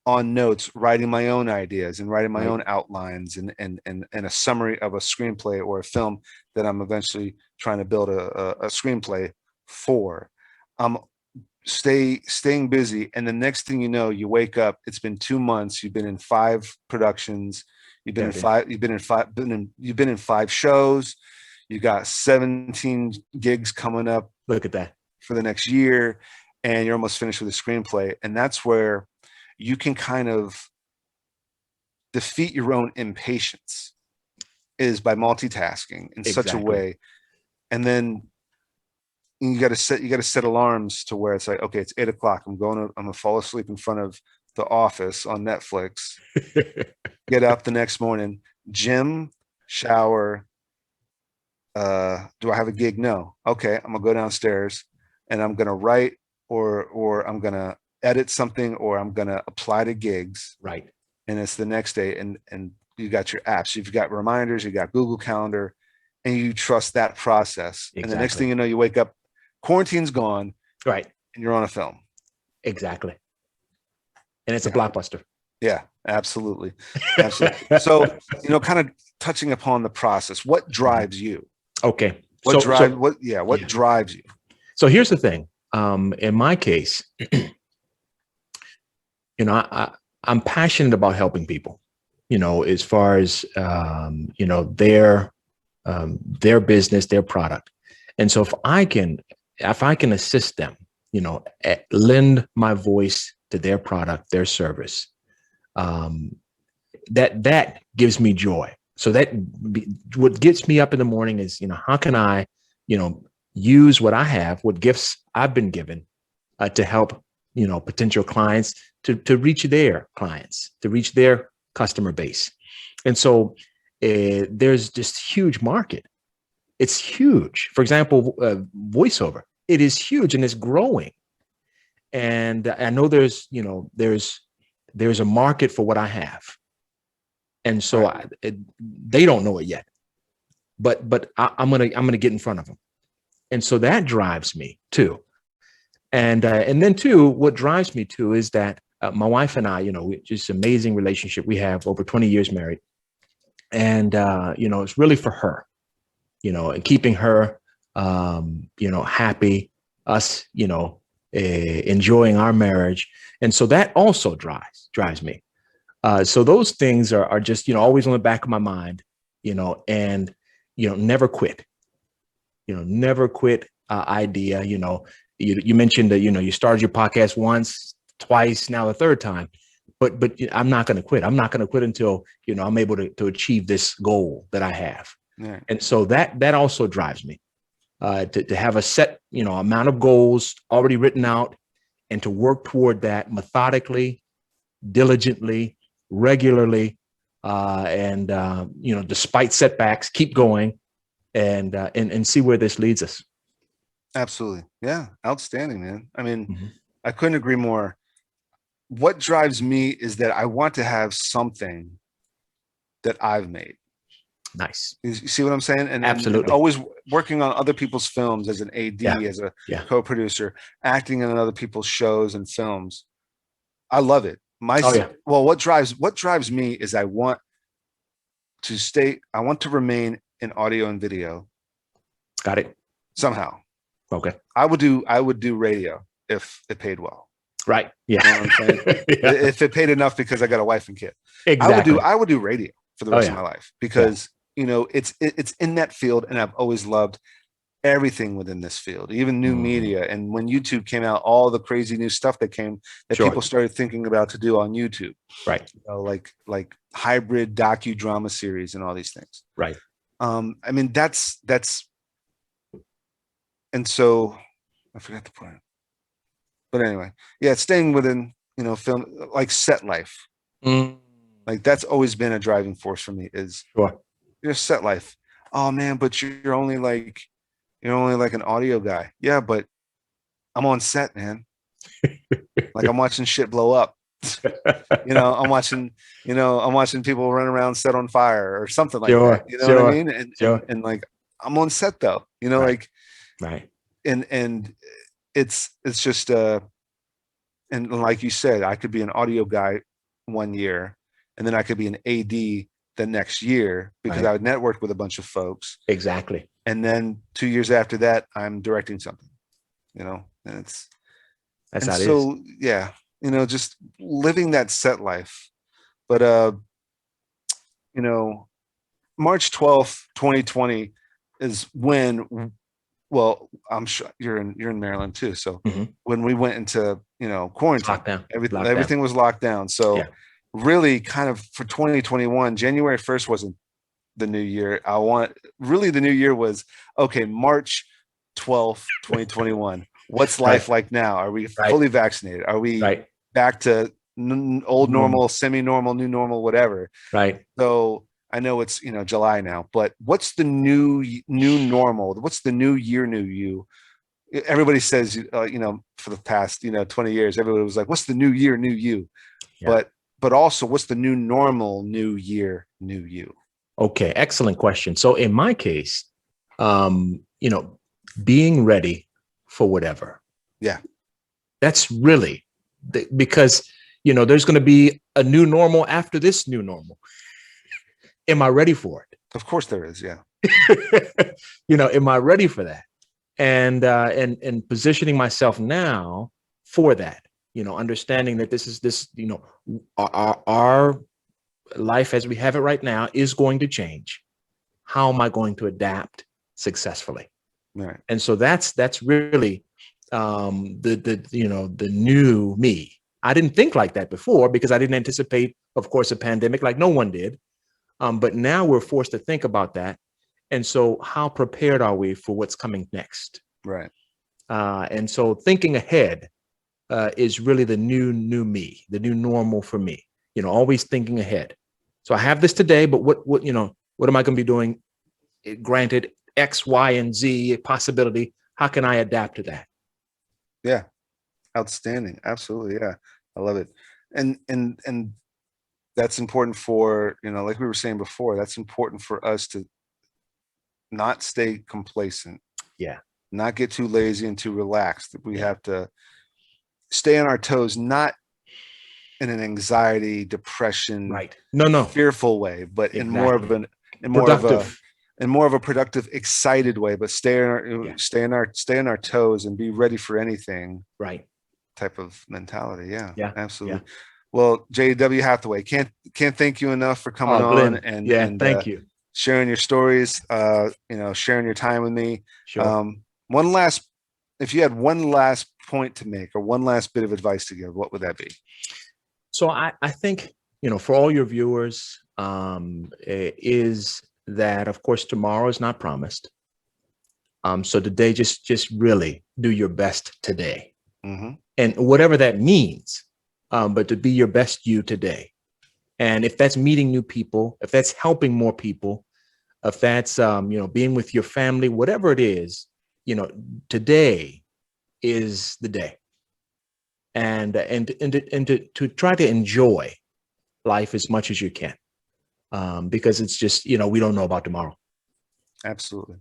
on notes writing my own ideas and writing my own outlines and a summary of a screenplay or a film that I'm eventually trying to build a screenplay for. I'm staying busy, and the next thing you know, you wake up, it's been 2 months, you've been in 5 productions, you've been in 5 shows, you got 17 gigs coming up. Look at that. For the next year, and you're almost finished with a screenplay. And that's where you can kind of defeat your own impatience, is by multitasking in such a way. And then you got to set alarms to where it's like, okay, it's 8 o'clock. I'm gonna fall asleep in front of The Office on Netflix. Get up the next morning, gym, shower. Do I have a gig? No. Okay, I'm gonna go downstairs and I'm gonna write or I'm gonna edit something or I'm gonna apply to gigs. Right. And it's the next day, and you got your apps, you've got reminders, you got Google Calendar, and you trust that process. And the next thing you know, you wake up, quarantine's gone, right, and you're on a film. Exactly. And it's a blockbuster. Yeah, absolutely. So, kind of touching upon the process, what drives you? Okay. What drives you? So here's the thing. In my case, I'm passionate about helping people, as far as, their business, their product. And so if I can assist them, lend my voice to their product, their service, that gives me joy. So what gets me up in the morning is, how can I, use what I have, what gifts I've been given, to help, potential clients to reach their clients, to reach their customer base. And so there's just huge market. It's huge. For example, voiceover, it is huge and it's growing. And I know there's a market for what I have. And so they don't know it yet, but I'm gonna get in front of them. And so that drives me too. And then too, what drives me too is that my wife and I, just amazing relationship. We have over 20 years married, and it's really for her, and keeping her, happy, us, enjoying our marriage. And so that also drives me. So those things are just, always on the back of my mind, and, never quit, never quit idea. You mentioned that, you started your podcast once, twice, now the third time, but I'm not going to quit. I'm not going to quit until, I'm able to achieve this goal that I have. Yeah. And so that also drives me, to have a set, amount of goals already written out, and to work toward that methodically, diligently, regularly, and despite setbacks, keep going, and see where this leads us. Absolutely. Yeah. Outstanding, man. I mean, Mm-hmm. I couldn't agree more. What drives me is that I want to have something that I've made. Nice. You see what I'm saying? And Absolutely. always working on other people's films as an AD, as a Yeah. co-producer, acting in other people's shows and films. I love it. Well, what drives me is I want to remain in audio and video. Got it. Somehow. Okay. I would do radio if it paid well. Right. Yeah. You know what I'm saying? Yeah. If it paid enough because I got a wife and kid. Exactly. I would do radio for the rest of my life, because it's in that field, and I've always loved everything within this field, even new media. And when YouTube came out, all the crazy new stuff that came that people started thinking about to do on YouTube. Right. Like hybrid docudrama series and all these things. Right. I mean, that's and so I forgot the point. But anyway, yeah, staying within, film, like set life. Like that's always been a driving force for me, is your set life. Oh man, but you're only like an audio guy. Yeah, but I'm on set, man. Like I'm watching shit blow up. I'm watching people run around set on fire or something like that. You know what I mean? And like I'm on set though, right. And it's just and like you said, I could be an audio guy one year, and then I could be an AD the next year, because I would network with a bunch of folks. Exactly. And then 2 years after that, I'm directing something, and that's how it is. Yeah, just living that set life. But March 12th, 2020 is when, well, I'm sure you're in Maryland too. So when we went into, quarantine, Lockdown. Everything was locked down. So really kind of for 2021, January 1st wasn't the new year. The new year was, okay, March 12th, 2021. What's life like now? Are we fully vaccinated? Are we back to old normal, semi-normal, new normal, whatever? Right. So I know it's, July now, but what's the new normal? What's the new year, new you? Everybody says, for the past, 20 years, everybody was like, what's the new year, new you? Yeah. But also, what's the new normal, new year, new you? Okay, excellent question. So in my case, being ready for whatever. Yeah. That's really because, there's going to be a new normal after this new normal. Am I ready for it? Of course there is. Yeah. Am I ready for that? And positioning myself now for that, understanding that this, our life as we have it right now is going to change. How am I going to adapt successfully? And so that's really the new me, I didn't think like that before because I didn't anticipate, of course, a pandemic like no one did. But now we're forced to think about that. And so how prepared are we for what's coming next? Right. And so thinking ahead is really the new me, the new normal for me, always thinking ahead. So I have this today, but what am I going to be doing? Granted, X, Y, and Z possibility. How can I adapt to that? Yeah. Outstanding. Absolutely. Yeah. I love it. And that's important for, like we were saying before, that's important for us to not stay complacent. Yeah. Not get too lazy and too relaxed. We have to stay on our toes, not in an anxiety, depression, right. No, fearful way, but exactly. in more of a productive, excited way, but stay on our toes and be ready for anything. Right. Type of mentality. Yeah. Yeah. Absolutely. Yeah. Well, J.W. Hathaway, can't thank you enough for coming on and thank you. Sharing your stories, sharing your time with me. Sure. If you had one last point to make or one last bit of advice to give, what would that be? So I think, for all your viewers, is that, of course, tomorrow is not promised. So today, just really do your best today. Mm-hmm. And whatever that means, but to be your best you today. And if that's meeting new people, if that's helping more people, if that's, being with your family, whatever it is, today is the day. And to try to enjoy life as much as you can, because it's just, we don't know about tomorrow. Absolutely.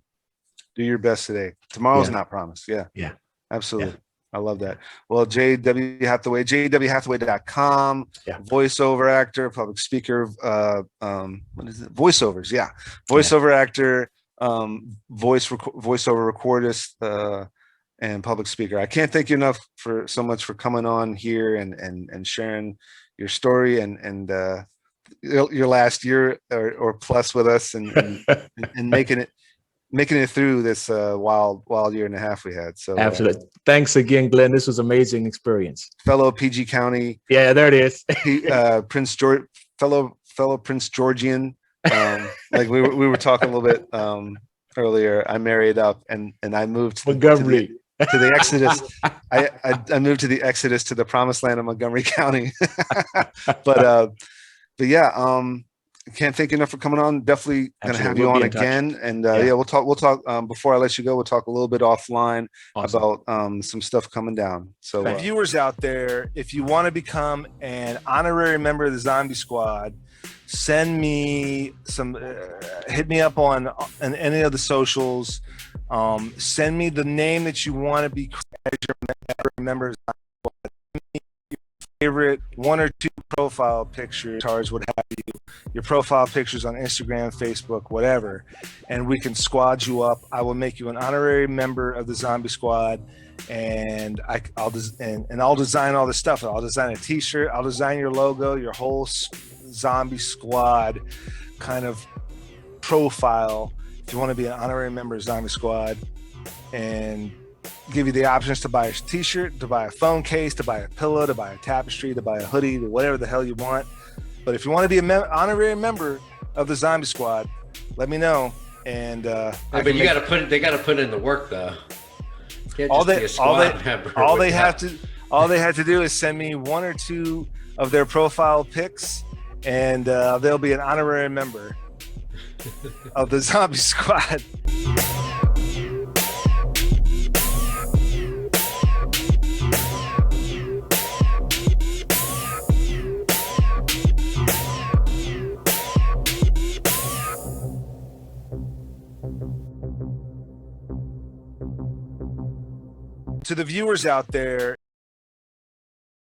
Do your best today. Tomorrow's not promised. Yeah. Yeah. Absolutely. Yeah. I love that. Well, J.W. Hathaway, jwhathaway.com, voiceover actor, public speaker, what is it? Voiceovers. Yeah. Voiceover actor, voiceover recordist, and public speaker. I can't thank you enough for coming on here and sharing your story and your last year or plus with us and making it through this wild year and a half we had. So absolutely. Thanks again, Glenn. This was an amazing experience. Fellow PG County. Yeah, there it is. Prince George, fellow Prince Georgian. Like we were talking a little bit earlier. I married up and I moved to Montgomery. To the Exodus. I moved to the Exodus to the promised land of Montgomery County. but yeah, can't thank you enough for coming on. Definitely gonna have you on again. And we'll talk before I let you go, we'll talk a little bit offline about some stuff coming down. So viewers out there, if you want to become an honorary member of the Zombie Squad, send me some hit me up on any of the socials. Send me the name that you want to be as your members. Favorite 1 or 2 profile pictures, what have you, your profile pictures on Instagram, Facebook, whatever, and we can squad you up. I will make you an honorary member of the Zombie Squad, and I'll design all this stuff. I'll design a T-shirt. I'll design your logo, your whole Zombie Squad kind of profile. If you want to be an honorary member of Zombie Squad, and give you the options to buy a T-shirt, to buy a phone case, to buy a pillow, to buy a tapestry, to buy a hoodie, to whatever the hell you want. But if you want to be an honorary member of the Zombie Squad, let me know. And but they got to put in the work though. All they have to do is send me 1 or 2 of their profile pics, and they'll be an honorary member of the Zombie Squad. To the viewers out there,